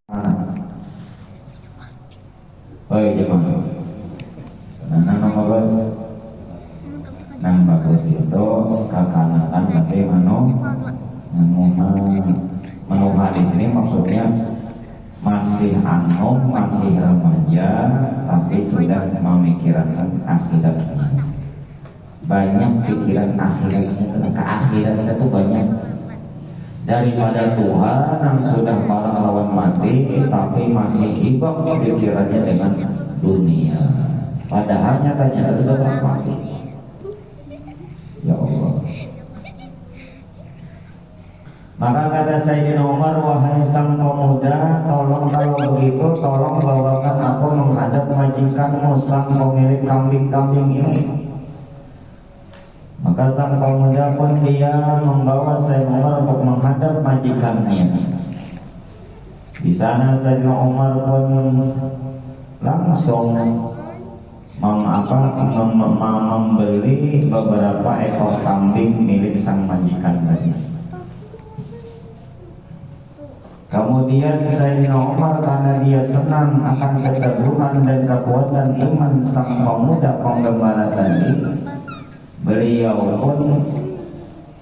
Oh jemaah, nah bagus, nang bagus itu kakanakan tapi manuha di sini maksudnya masih anom, masih remaja, tapi sudah memikirkan akhiratnya. Banyak pikiran akhiratnya, ke akhirat itu banyak. Daripada Tuhan yang sudah parah lawan mati, tapi masih hibak pikirannya dengan dunia. Padahal nyatanya sudah mati. Ya Allah. Maka kata Sayyidina Umar, wahai sang pemuda, tolong kalau begitu, tolong bawakan aku menghadap majikanmu, sang pemilik kambing-kambing ini. Maka sang pemuda pun dia membawa Sayyidina Umar untuk menghadap majikannya. Di sana Sayyidina Umar pun langsung membeli beberapa ekor kambing milik sang majikan tadi. Kemudian Sayyidina Umar karena dia senang akan keteguhan dan kekuatan iman sang pemuda penggembala tadi, beliau pun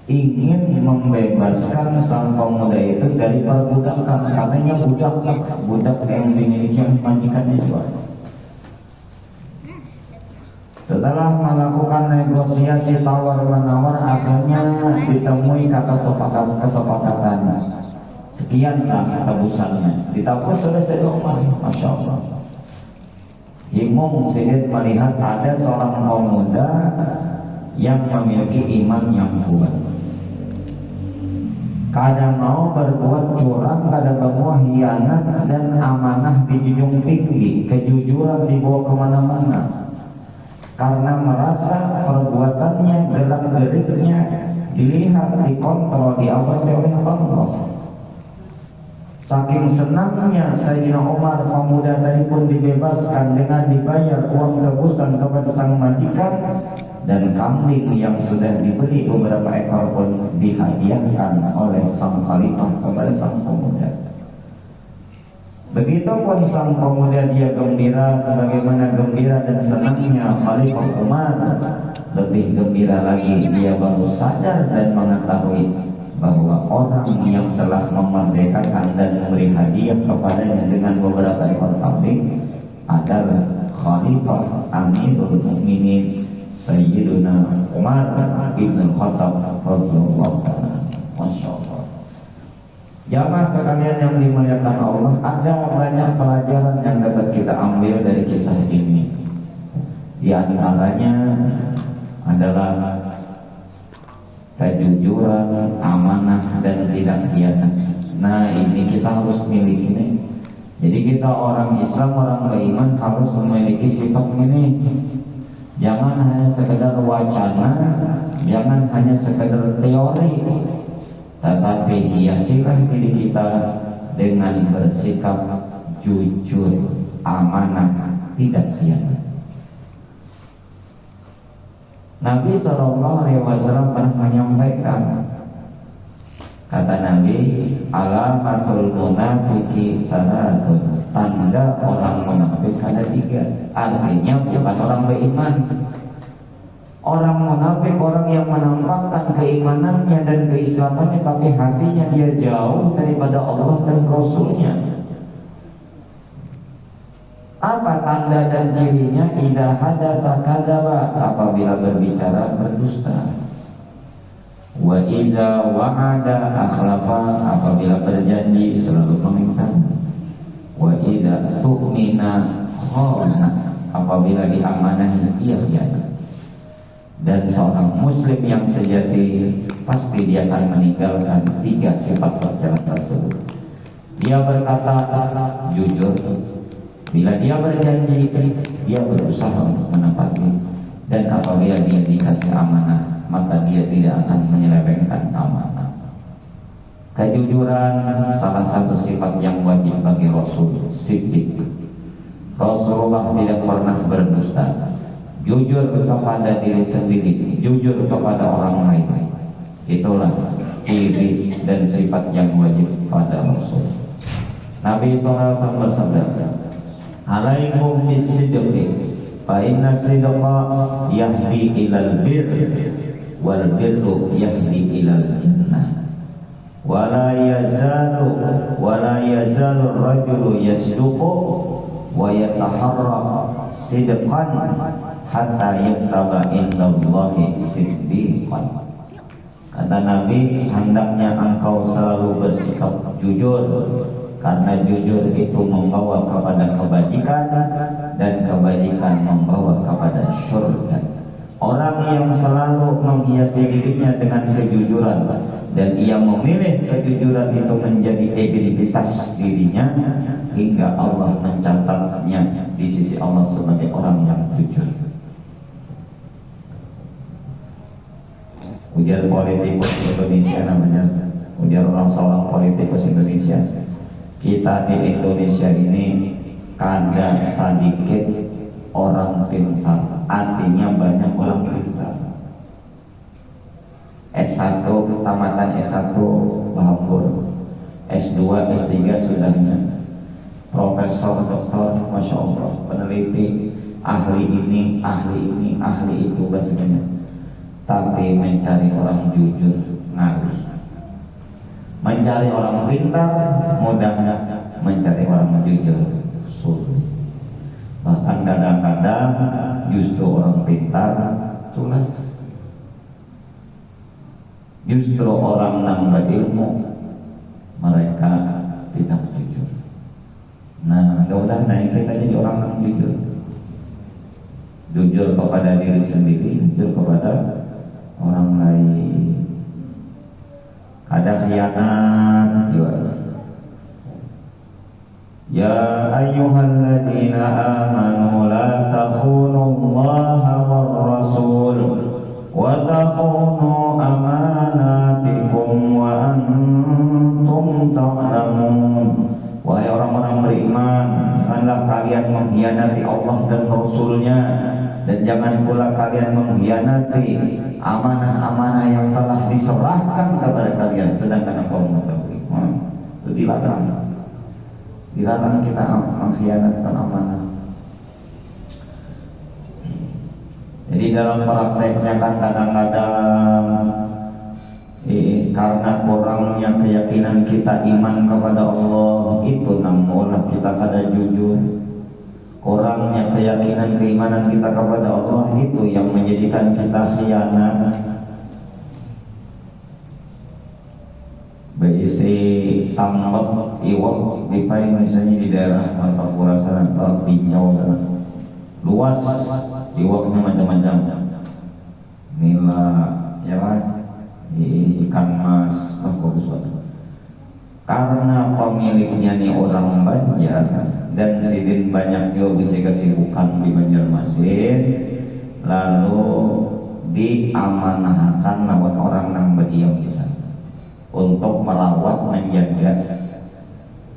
ingin membebaskan sang pemuda itu dari perbudakan. Katanya budak yang dimiliki majikannya jual. Setelah melakukan negosiasi tawar-menawar, akhirnya ditemui kata kesepakatan. Sekianlah tebusannya. Ditebus oleh Sayyidina Umar. Masya Allah. Himung Sayyid melihat ada seorang pemuda yang memiliki iman yang kuat. Kadang mau berbuat curang, kadang mau hianat, dan amanah dijunjung tinggi, kejujuran dibawa kemana-mana. Karena merasa perbuatannya, gerak-geriknya dilihat, dikontrol, diawasi oleh Allah. Saking senangnya Sayyidina Umar, pemuda tadi pun dibebaskan dengan dibayar uang tebusan kepada sang majikan, dan kambing yang sudah dibeli beberapa ekor pun dihadiahkan oleh sang khalifah kepada sang pemuda. Begitupun sang pemuda dia gembira, sebagaimana gembira dan senangnya Khalifah Umar, lebih gembira lagi dia baru sadar dan mengetahui bahwa orang yang telah memerdekakan dan memberi hadiah kepadanya dengan beberapa ekor kambing adalah Khalifah Amirul Mukminin Sayyiduna Umar ibn Khattab radhiyallahu ta'ala. Masya Allah. Jamaah sekalian yang dimuliakan Allah, ada banyak pelajaran yang dapat kita ambil dari kisah ini. Di antaranya adalah kejujuran, amanah, dan tidak khianat. Nah, ini kita harus miliki nih. Jadi kita orang Islam, orang beriman harus memiliki sifat ini. Jangan hanya sekedar wacana, jangan hanya sekedar teori, tetapi hiasilah diri kita dengan bersikap jujur, amanah, tidak khianat. Nabi SAW pernah menyampaikan, kata Nabi, alamatul munafiki salatun, tanda orang munafik ada 3. Artinya bukan orang beriman. Orang munafik orang yang menampakkan keimanannya dan keislamannya, tapi hatinya dia jauh daripada Allah dan Rasulnya. Apa tanda dan cirinya? Idza hadatsa kadzaba, apabila berbicara berdusta. Wa idza wa'ada akhlafa, apabila berjanji selalu mengingkari. Wa idza tu'mina khana, apabila diamanahi ia khianat. Dan seorang muslim yang sejati pasti dia akan meninggalkan 3 sifat tercela tersebut. Dia berkata jujur, bila dia berjanji dia berusaha untuk menepati, dan apabila dia dikasih amanah maka dia tidak akan menyelewengkan amanah. Kejujuran salah satu sifat yang wajib bagi Rasul siddiq. Rasulullah tidak pernah berdusta. Jujur kepada diri sendiri, jujur kepada orang lain. Itulah ciri dan sifat yang wajib pada Rasul. Nabi SAW bersabda, "Alaikum bis-sidqi, fa inna sidqa yahdi ilal bir, wal birru yahdi ilal jannah. Wala yazalu rajulu yasduqu wa yataharra sidqan hatta yuktaba indallahi siddiqan." Kata Nabi, hendaknya engkau selalu bersikap jujur, karena jujur itu membawa kepada kebajikan dan kebajikan membawa kepada surga. Orang yang selalu menghiasi dirinya dengan kejujuran dan ia memilih kejujuran itu menjadi identitas dirinya, hingga Allah mencatatnya di sisi Allah sebagai orang yang jujur. Ujar politikus Indonesia namanya, ujar seorang politikus Indonesia, kita di Indonesia ini kada sedikit orang pintar, artinya banyak orang pintar. S1 tamatan S1 bahapur, S2 S3 sudahnya, profesor doktor, masya Allah, peneliti, ahli ini, ahli itu bahasanya. Tapi mencari orang jujur ngalih, mencari orang pintar mudah, mencari orang jujur sulit. Bahkan kadang-kadang justru orang pintar culas, justru orang nambah ilmu mereka tidak jujur. Nah, mudah-mudahan kita jadi orang yang jujur, jujur kepada diri sendiri, jujur kepada orang lain. Ada khianat juga. Ya ayyuhalladzina amanu la takhunullaha war rasul wa takhunu amanatikum wa antum ta'lamun. Wahai orang-orang beriman, janganlah kalian mengkhianati Allah dan Rasulnya, dan jangan pula kalian mengkhianati amanah-amanah yang telah diserahkan kepada kalian sedangkan engkau mengetahui. Itu dilarang kita mengkhianatkan amanah. Jadi dalam prakteknya kan kadang-kadang karena kurangnya keyakinan kita iman kepada Allah, itu namun kita kada jujur. Kurangnya keyakinan keimanan kita kepada Allah itu yang menjadikan kita khianat. Berisi tambak iwak dipai misalnya di daerah Martapura sana, Pinjau sana, luas iwaknya macam-macam, nila ya kan, ikan mas, bagus banget. Karena pemiliknya nih orang Banjar dan sidin banyak juga bisa kesibukan di Banjarmasin, lalu diamanahkan lawan orang yang berdiam di sana untuk merawat, menjaga.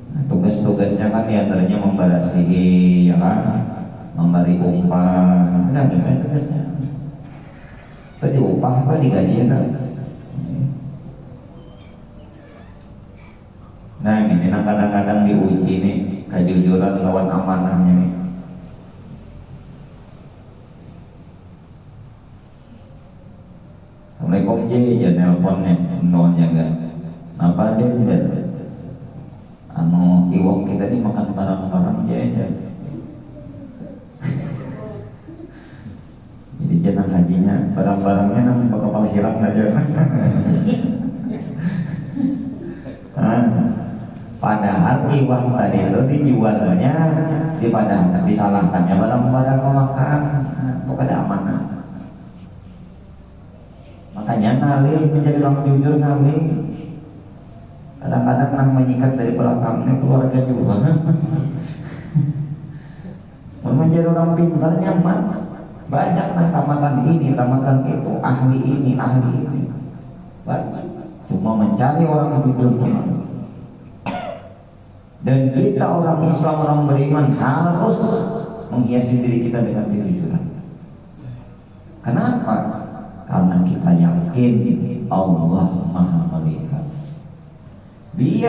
Nah, tugas-tugasnya kan diantaranya membarasihi, ya kan, memberi umpan, kan gimana tugasnya? Tadi upah apa digaji kan? Nah ini kadang-kadang diuji nih kejujuran lawan amanahnya nih. Assalamualaikum ji, ya nelponnya nolnya enggak. Apa dia udah iwak kita nih makan barang-barang aja. Jadi jenang hajinya barang-barangnya nang bakal hilang aja. Padahal iwak tadi itu dijualnya dipadahkan, disalahkannya barang-barang pemakan, bukan amanah. Makanya ngalih menjadi orang jujur, ngalih. Kadang-kadang nang menyikat dari belakangnya keluarga juga. Menjadi orang pintar nyaman. Banyak nang tamatan ini, tamatan itu, ahli ini, ahli ini. Banyak. Cuma mencari orang jujur. Dan kita orang Islam, orang beriman harus menghiasi diri kita dengan kejujuran. Kenapa? Karena kita yakin Allah Maha melihat. Dia